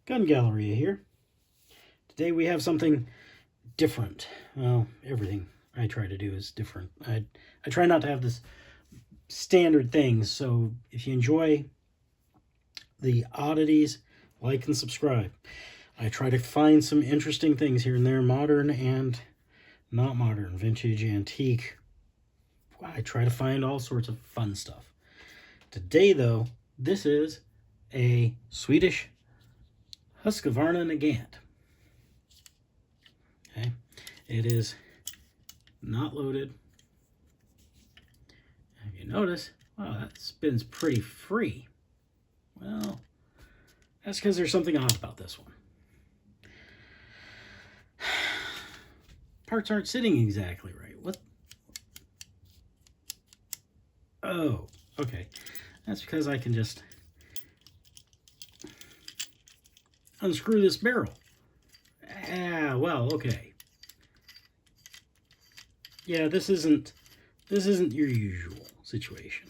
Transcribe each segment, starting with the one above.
Gun Galleria here. Today we have something different. Well, everything I try to do is different. I try not to have this standard things, so if you enjoy the oddities, like and subscribe. I try to find some interesting things here and there, modern and not modern, vintage, antique. I try to find all sorts of fun stuff. Today, though, this is a Swedish Husqvarna Nagant. Okay, it is not loaded. If you notice, wow, that spins pretty free. Well, that's because there's something odd about this one. Parts aren't sitting exactly right. What? Oh, okay. That's because I can just unscrew this barrel. Ah, well, okay. Yeah, this isn't your usual situation.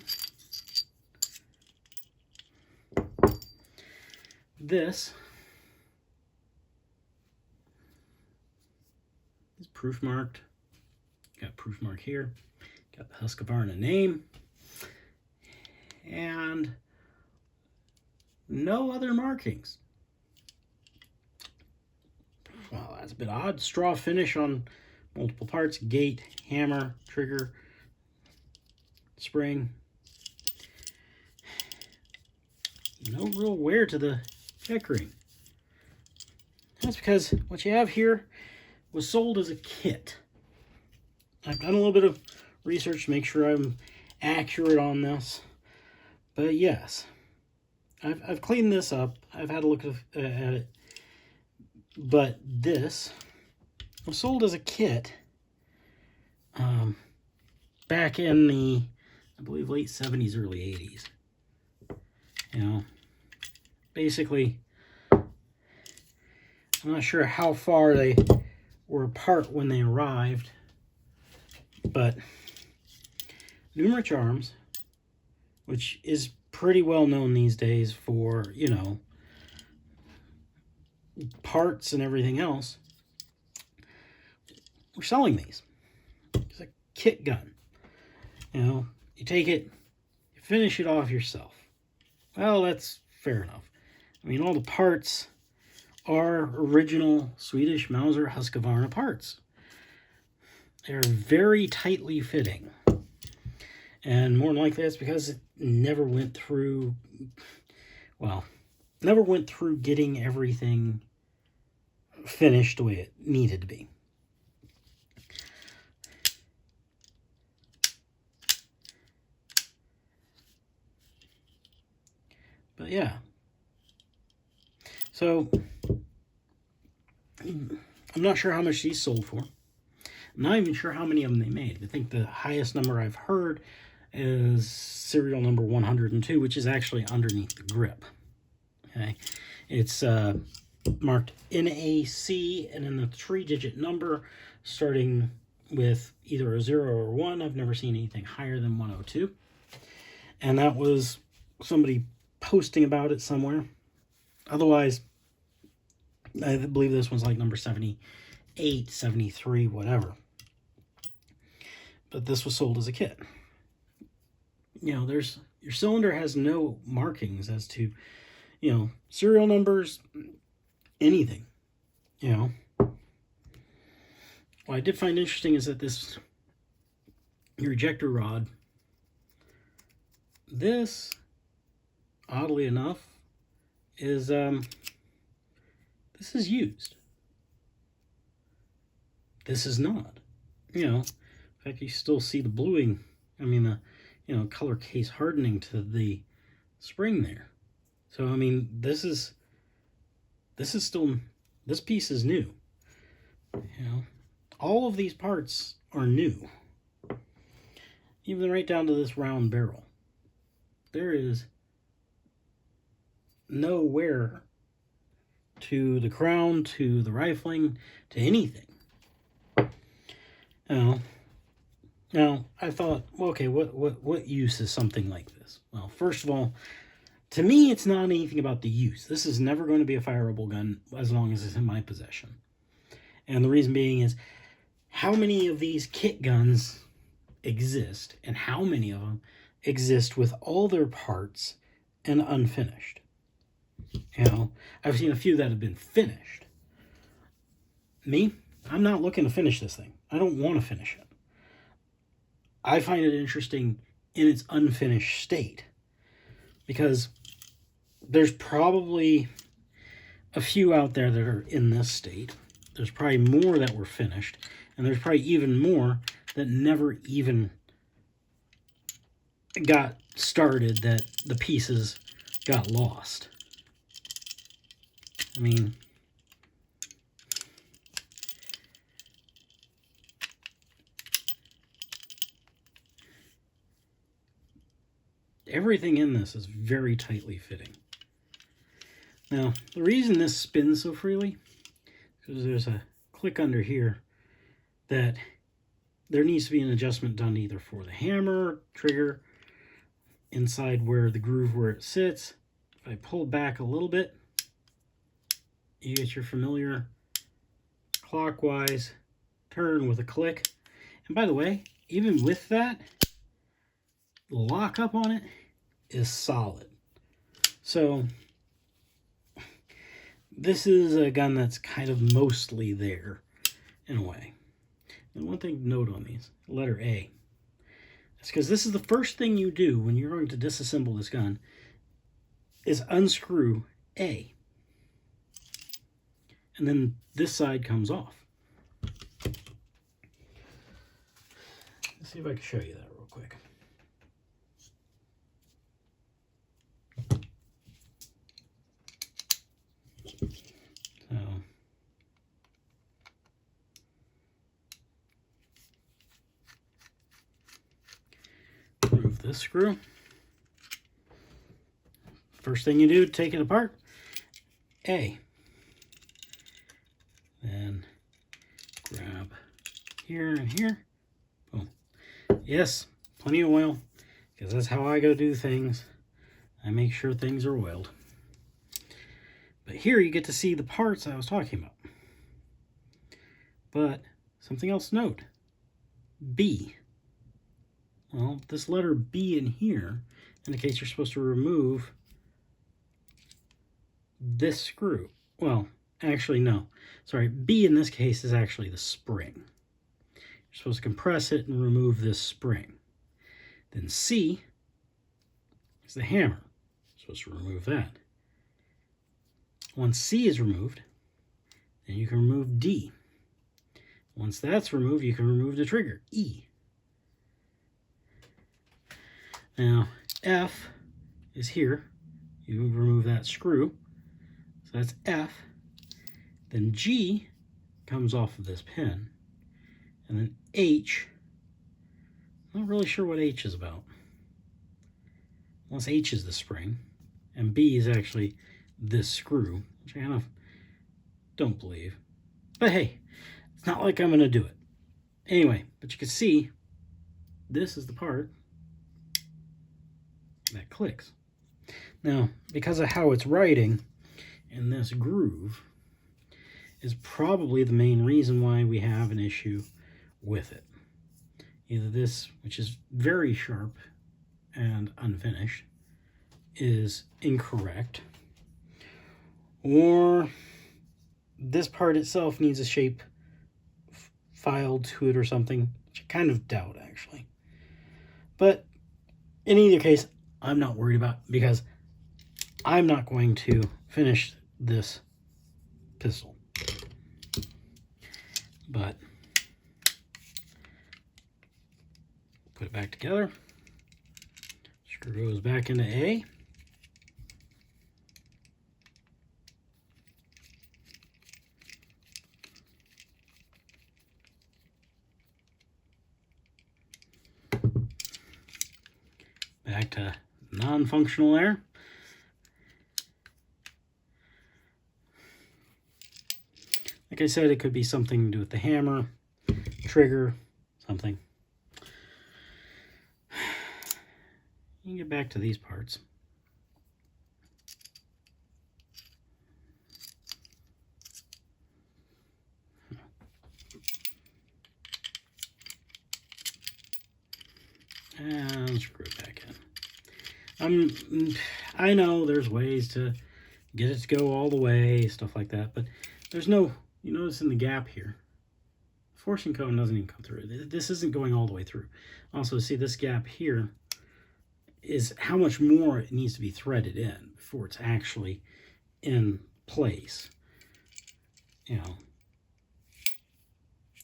This is proof marked. Got proof mark here. Got the Husqvarna name. And no other markings. Well, that's a bit odd. Straw finish on multiple parts. Gate, hammer, trigger, spring. No real wear to the checkering. That's because what you have here was sold as a kit. I've done a little bit of research to make sure I'm accurate on this. But yes, I've cleaned this up. I've had a look at it. But this was sold as a kit back in the, I believe, late 70s, early 80s. You know, basically, I'm not sure how far they were apart when they arrived, but Numrich Arms, which is pretty well known these days for, you know, parts and everything else, we're selling these. It's a kit gun. You know, you take it, you finish it off yourself. Well, that's fair enough. I mean, all the parts are original Swedish Mauser Husqvarna parts. They're very tightly fitting. And more than likely that's because it never went through, well, never went through getting everything finished the way it needed to be. But yeah. So, I'm not sure how much these sold for. I'm not even sure how many of them they made. I think the highest number I've heard is serial number 102, which is actually underneath the grip. Okay, it's marked NAC and then the 3-digit number starting with either a 0 or 1. I've never seen anything higher than 102. And that was somebody posting about it somewhere. Otherwise, I believe this one's like number 78, 73, whatever. But this was sold as a kit. You know, your cylinder has no markings as to, you know, serial numbers, anything, you know. What I did find interesting is that your ejector rod, this, oddly enough, is, this is used. This is not. You know, in fact, you still see the bluing, I mean, the, you know, color case hardening to the spring there. So, I mean, this is still, this piece is new. You know, all of these parts are new. Even right down to this round barrel. There is no wear to the crown, to the rifling, to anything. You know, now I thought, well, okay, what use is something like this? Well, first of all, To me, it's not anything about the use. This is never going to be a fireable gun as long as it's in my possession. And the reason being is, how many of these kit guns exist, and how many of them exist with all their parts and unfinished? You know, I've seen a few that have been finished. Me, I'm not looking to finish this thing. I don't want to finish it. I find it interesting in its unfinished state, because there's probably a few out there that are in this state. There's probably more that were finished, and there's probably even more that never even got started, that the pieces got lost. I mean, everything in this is very tightly fitting. Now, the reason this spins so freely is because there's a click under here that there needs to be an adjustment done either for the hammer, trigger, inside where the groove where it sits. If I pull back a little bit, you get your familiar clockwise turn with a click. And by the way, even with that, the lockup on it is solid. So this is a gun that's kind of mostly there in a way. And one thing to note on these, letter A. It's because this is the first thing you do when you're going to disassemble this gun, is unscrew A. And then this side comes off. Let's see if I can show you that real quick. So, remove this screw. First thing you do, take it apart. A. Then grab here and here. Boom. Yes, plenty of oil, because that's how I go do things. I make sure things are oiled. But here you get to see the parts I was talking about. But something else to note. B. Well, this letter B in here indicates you're supposed to remove this screw. Well, actually, no. Sorry, B in this case is actually the spring. You're supposed to compress it and remove this spring. Then C is the hammer. You're supposed to remove that. Once C is removed, then you can remove D. Once that's removed, you can remove the trigger, E. Now, F is here. You remove that screw. So that's F. Then G comes off of this pin. And then H, I'm not really sure what H is about. Unless H is the spring. And B is actually this screw, which I kind of don't believe. But hey, it's not like I'm going to do it. Anyway, but you can see this is the part that clicks. Now, because of how it's writing in this groove is probably the main reason why we have an issue with it. Either this, which is very sharp and unfinished, is incorrect, or this part itself needs a shape filed to it or something, which I kind of doubt, actually. But in either case, I'm not worried about, because I'm not going to finish this pistol. But put it back together. Screw goes back into A. Back to non-functional there. Like I said, it could be something to do with the hammer, trigger, something. You can get back to these parts. Get your grip back in. I know there's ways to get it to go all the way, stuff like that, but there's no, you notice in the gap here, forcing cone doesn't even come through. This isn't going all the way through. Also, see this gap here is how much more it needs to be threaded in before it's actually in place. You know,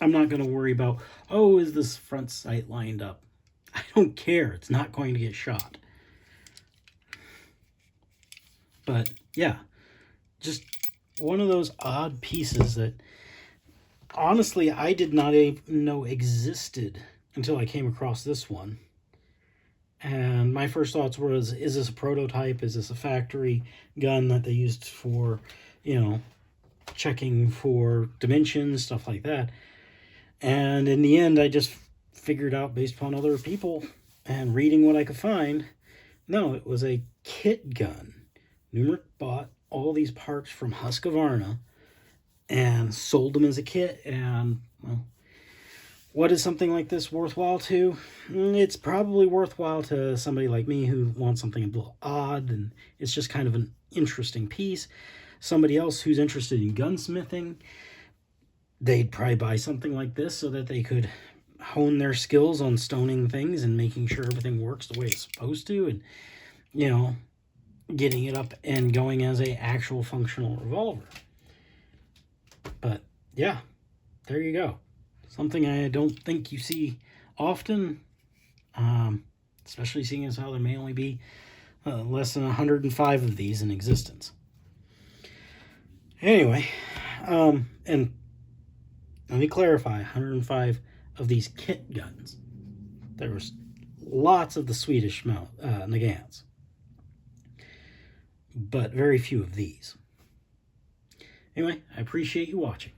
I'm not going to worry about, oh, is this front sight lined up? I don't care. It's not going to get shot. But yeah, just one of those odd pieces that honestly I did not even know existed until I came across this one. And my first thoughts was, is this a prototype? Is this a factory gun that they used for, you know, checking for dimensions, stuff like that? And in the end, I just figured out, based upon other people and reading what I could find, no, it was a kit gun. Numrich bought all these parts from Husqvarna and sold them as a kit. And, well, what is something like this worthwhile to? It's probably worthwhile to somebody like me who wants something a little odd, and it's just kind of an interesting piece. Somebody else who's interested in gunsmithing, they'd probably buy something like this so that they could hone their skills on stoning things and making sure everything works the way it's supposed to, and, you know, getting it up and going as a actual functional revolver. But yeah, there you go. Something I don't think you see often, especially seeing as how there may only be less than 105 of these in existence. Anyway, and let me clarify, 105 of these kit guns. There was lots of the Swedish Nagants, but very few of these. Anyway, I appreciate you watching.